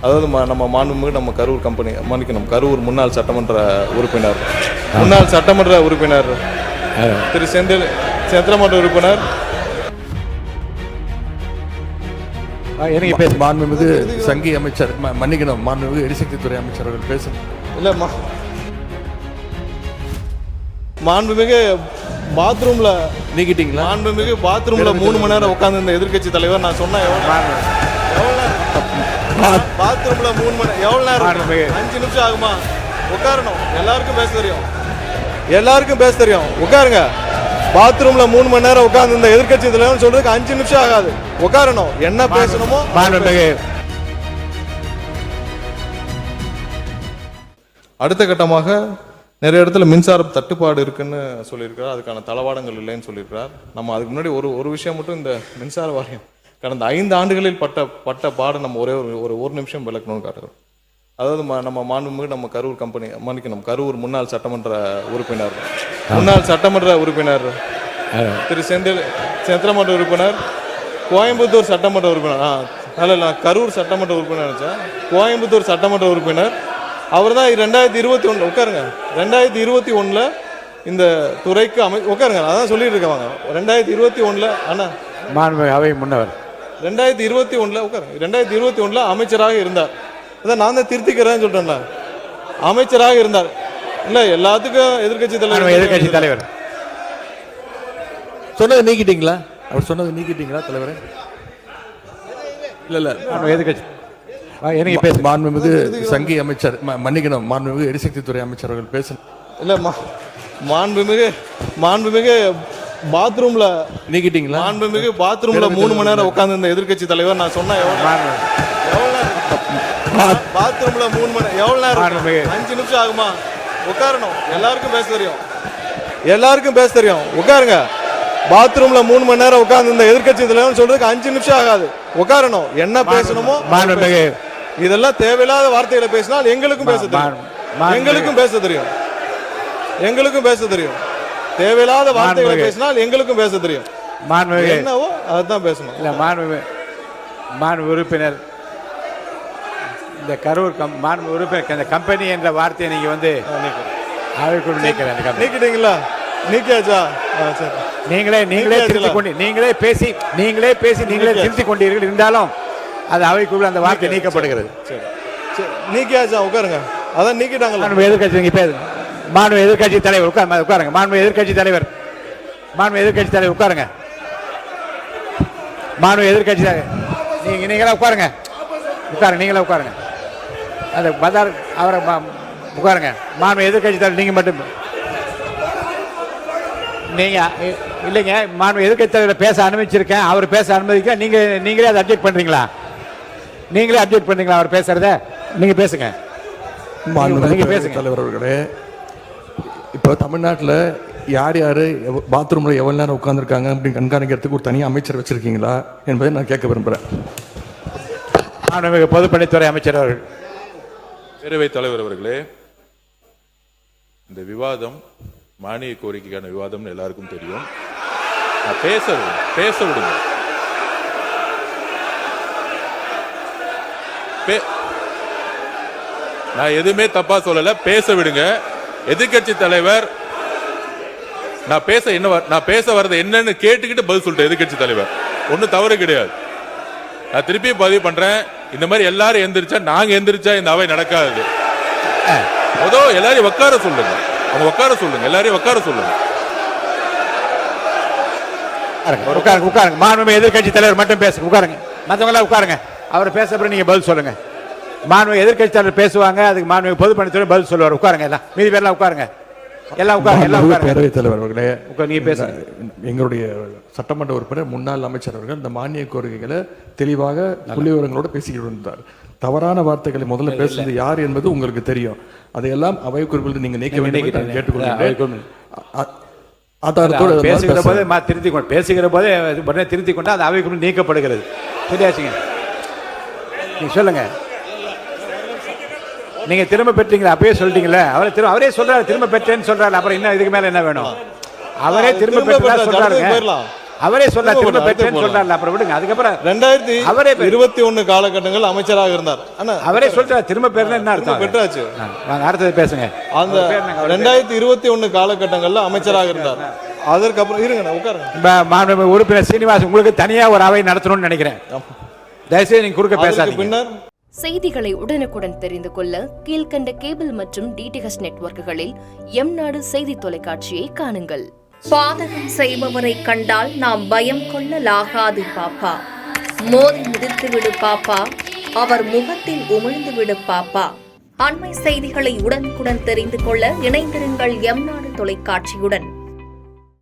அதாவது நம்ம மாண்புமிகு நம்ம கரூர் கம்பெனி மன்னிக்கணும் கரூர் முன்னாள் சட்டமன்ற உறுப்பினர் திரு சந்திரமன்ற உறுப்பினர் எனக்கு பேச மாண்புமிகு சங்கி அமைச்சர் மன்னிக்கணும் மாண்புமிகு எரிசக்தி துறை அமைச்சர் அவர்கள் பேசணும். இல்லை மாண்புமிகு பாத்ரூம்ல நீக்கிட்டீங்களா? மாண்புமிகு பாத்ரூம்ல 3 மணி நேரம் உட்கார்ந்து இந்த எதிர்க்கட்சி தலைவர் நான் சொன்ன பாத்ரூம்ல 3 மணி எவ்வளவு நேரம்? 5 நிமிஷம் ஆகுமா? உட்காரணும். எல்லாருக்கும் பேச தெரியும் உட்காருங்க. பாத்ரூம்ல 3 மணி நேரம் உட்கார்ந்து இந்த எதிர்க்கட்சி தலைவர் சொல்றதுக்கு 5 நிமிஷம் ஆகாது. உட்காரணும். என்ன பேசணுமோ அடுத்த கட்டமாக நிறைய இடத்துல மின்சார தட்டுப்பாடு இருக்குன்னு சொல்லியிருக்கிறார். அதுக்கான தளவாடங்கள் இல்லைன்னு சொல்லியிருக்கிறார். நம்ம அதுக்கு முன்னாடி ஒரு விஷயம் மட்டும், இந்த மின்சார வாரியம் கடந்த 5 ஆண்டுகளில் பட்ட பாடு நம்ம ஒரு நிமிஷம் விளக்கணும்னு காட்டுறோம். அதாவது நம்ம மாண்புமிகு நம்ம கரூர் கம்பெனி மன்னிக்கணும் கரூர் முன்னாள் சட்டமன்ற உறுப்பினர் திரு சந்திரமன்ற உறுப்பினர், கோயம்புத்தூர் சட்டமன்ற உறுப்பினர், கரூர் சட்டமன்ற உறுப்பினர் நினைச்சேன், கோயம்புத்தூர் சட்டமன்ற உறுப்பினர். அவர் தான் 2021 உட்காருங்க 2021 இந்த துறைக்கு உட்காருங்க. அதான் சொல்லிட்டு இருக்காங்க 2021 அண்ணா அவை முன்னவர் 2021 உட்காருங்க 2021 அமைச்சராக இருந்தார். அதான் நான் தான் திருத்திக்கிறேன்னு சொல்றேன்ல, அமைச்சராக இருந்தார். இல்ல எல்லாத்துக்கும் எதிர்கட்சி தலைவர் சொன்னது நீக்கிட்டீங்களா? அவர் சொன்னது நீக்கிட்டீங்களா தலைவரே? இல்ல எதிர்கட்சி எனக்கு பேச மாண்புமிகு சங்கி அமைச்சர் மன்னிக்கணும் மாண்புமிகு எரிசக்தி துறை அமைச்சர் அவர்கள் பேசணும். இல்ல மாண்புமிகு பாத்ரூம்ல நீக்கிட்டீங்களா? மாண்புமிகு பாத்ரூம்ல 3 மணி நேரம் உட்கார்ந்து இந்த எதிர்க்கட்சி தலைவர் நான் சொன்ன பாத்ரூம்ல 3 மணி எவ்வளவு நேரம்? 5 நிமிஷம் ஆகுமா? உட்காரணும். எல்லாருக்கும் பேச தெரியும் உட்காருங்க. பாத்ரூம்ல 3 மணி நேரம் உட்கார்ந்து இந்த எதிர்க்கட்சி தலைவர் சொல்றதுக்கு 5 நிமிஷம் ஆகாது. உட்காரணும். என்ன பேசணுமோ இதெல்லாம் தேவையில்லாத வார்த்தைகளை பேசினால் எங்களுக்கும் பேச தெரியும். தேவையில்லாத வார்த்தைகளை பேசினால் எங்களுக்கும் பேச தெரியும். என்னவோ அதான் பேசணும். இல்ல மாண்பு உறுப்பினர் இந்த கரூர் மாண்பு உறுப்பினர் இந்த கம்பெனி என்ற வார்த்தையை நீங்க வந்து அவைக்குள் நீக்கிட்டீங்களா? நீக்கியாச்சா? சரி. நீங்களே பேசி திருத்திக் கொண்டீர்கள். இருந்தாலும் அது அவைக்குள்ள அந்த வார்த்தை நீக்கப்படுகிறது. நீக்கியாச்சா? உட்காருங்க. அதான் நீக்கிட்டாங்க. மாண்பு எதிர்கட்சி தலைவர் உட்காருங்க. மாண்பு எதிர்கட்சி தலைவர் உட்காருங்க. மாண்பு எதிர்கட்சி தலைவர் நீங்களே உட்காருங்க. நீங்களே உட்காருங்க. அந்த பதார் அவரை உட்காருங்க. மாண்பு எதிர்கட்சி தலைவர் நீங்க மட்டும் நீங்க இல்லைங்க. மாண்பு எதிர்கட்சி தலைவர் பேச அனுமதிச்சிருக்கேன். அவர் பேச அனுமதிக்க நீங்களே அதை அப்டேட் பண்றீங்களா? அவர் பேசுறத நீங்க பேசுங்க. தலைவர் அவர்களே, இப்போ தமிழ்நாட்டில் யார் பாத்ரூம்ல எவ்வளவு நேரம் உட்கார்ந்துருக்காங்க அப்படின்னு கண்காணிக்கிறதுக்கு ஒரு தனி அமைச்சர் வச்சிருக்கீங்களா என்பதை நான் கேட்க விரும்புகிறேன். பொதுப்பணித்துறை அமைச்சர் அவர்கள். பேரவைத் தலைவர் அவர்களே, இந்த விவாதம் மானிய கோரிக்கைக்கான விவாதம்னு எல்லாருக்கும் தெரியும். பேச விடுங்க. நான் எதுவுமே தப்பா சொல்லல. பேச விடுங்க. எதிர்கட்சி தலைவர் நான் பேச வர்றது என்னன்னு கேட்டுக்கிட்டு பதில் சொல்லிட்டேன். எதிர்கட்சி தலைவர் ஒன்னும் தவறு கிடையாது. நான் திருப்பி பதிவு பண்றேன். இந்த மாதிரி எல்லாரும் எந்திரிச்சா நாங்க எந்திரிச்சா இந்த அவை நடக்காது. எல்லாரையும் உட்கார சொல்லுங்க. எல்லாரையும் உட்கார சொல்லுங்க. உட்காருங்க. மாண்புமிகு எதிர்கட்சி தலைவர் மட்டும் பேசுங்க. உட்காருங்க. மற்றவங்க உட்காருங்க. அவர் பேசப்பறம் நீங்க பதில் சொல்லுங்க. மாண்புமிகு எதிர்கட்சி தலைவர் பேசுவாங்க. அதுக்கு மாண்புமிகு பொதுப்பணித்துறை பதில் சொல்லுவார். உட்காருங்க. எல்லாம் மீதி பேர்லாம் உட்காருங்க. பேரவைத் தலைவர் அவர்களே, நீங்க பேசுங்க. எங்களுடைய சட்டமன்ற உறுப்பினர் முன்னாள் அமைச்சர் அவர்கள் இந்த மானிய கோரிக்கைகளை தெளிவாக புள்ளி விவரங்களோட பேசிக்கிட்டு இருந்தார். தவறான வார்த்தைகளை முதல்ல பேசுறது யார் என்பது உங்களுக்கு தெரியும். அதையெல்லாம் அவை குறிப்பில் நீங்க நீக்க வேண்டும் கேட்டுக்கொள்கிறேன். பேசுகிற போதே திருத்தி கொண்டு அந்த அவை குறிப்பில் நீக்கப்படுகிறது. சரியாச்சுங்க? நீங்க சொல்லுங்க. நீங்க திரும்ப பெற்றீங்களா? அப்பயே சொல்லிட்டீங்களா? அவரே சொல்றாரு திரும்ப பெற்றேன்னு சொல்றாரு. அப்புறம் என்ன இதுக்கு மேல என்ன வேணும்? அவரே திரும்ப பெற்றா சொல்றாரு. அவரே சொல்ல திரும்ப திரும்ப போடுங்க, பெற்றேன்னு அடுத்து சொல்றாரு. அப்புறம் விடுங்க. அதுக்கப்புறம் அவரே 2021 காலகட்டங்கள் அமைச்சராக இருந்தார். அண்ணா அவரே சொல்றாரு திரும்ப பேர்ல என்ன திரும்ப அர்த்தம்? பெற்றாச்சு. வாங்க அடுத்தது பேசுங்க. அந்த 2021 காலகட்டங்கள்ல அமைச்சராக இருந்தார். அதற்கப்புறம் இருங்க நான் உட்காருங்க. மாண்புமிகு உறுப்பினர் சீனிவாசன், உங்களுக்கு தனியா ஒரு அவை நடத்தணும்னு நினைக்கிறேன். தயவுசெய்து நீங்க குறுக்க அதற்கு பேசாதீங்க. பின்னர் செய்திகளை உடனுக்குடன் தெரிந்து கொள்ள கீழ்க்கண்ட கேபிள் மற்றும் டிடிஹெச் நெட்வொர்க்குகளில் எம்நாடு செய்தி தொலைக்காட்சியை காணுங்கள். பாதகம் செய்பவரை கண்டால் நாம் பயம் கொள்ளலாகாது பாப்பா. மோதி மிதித்து விடு பாப்பா, அவர் முகத்தில் உமிழ்ந்து விடு பாப்பா. அண்மை செய்திகளை உடனுக்குடன் தெரிந்து கொள்ள இணைந்திருங்கள் எம்நாடு தொலைக்காட்சியுடன்.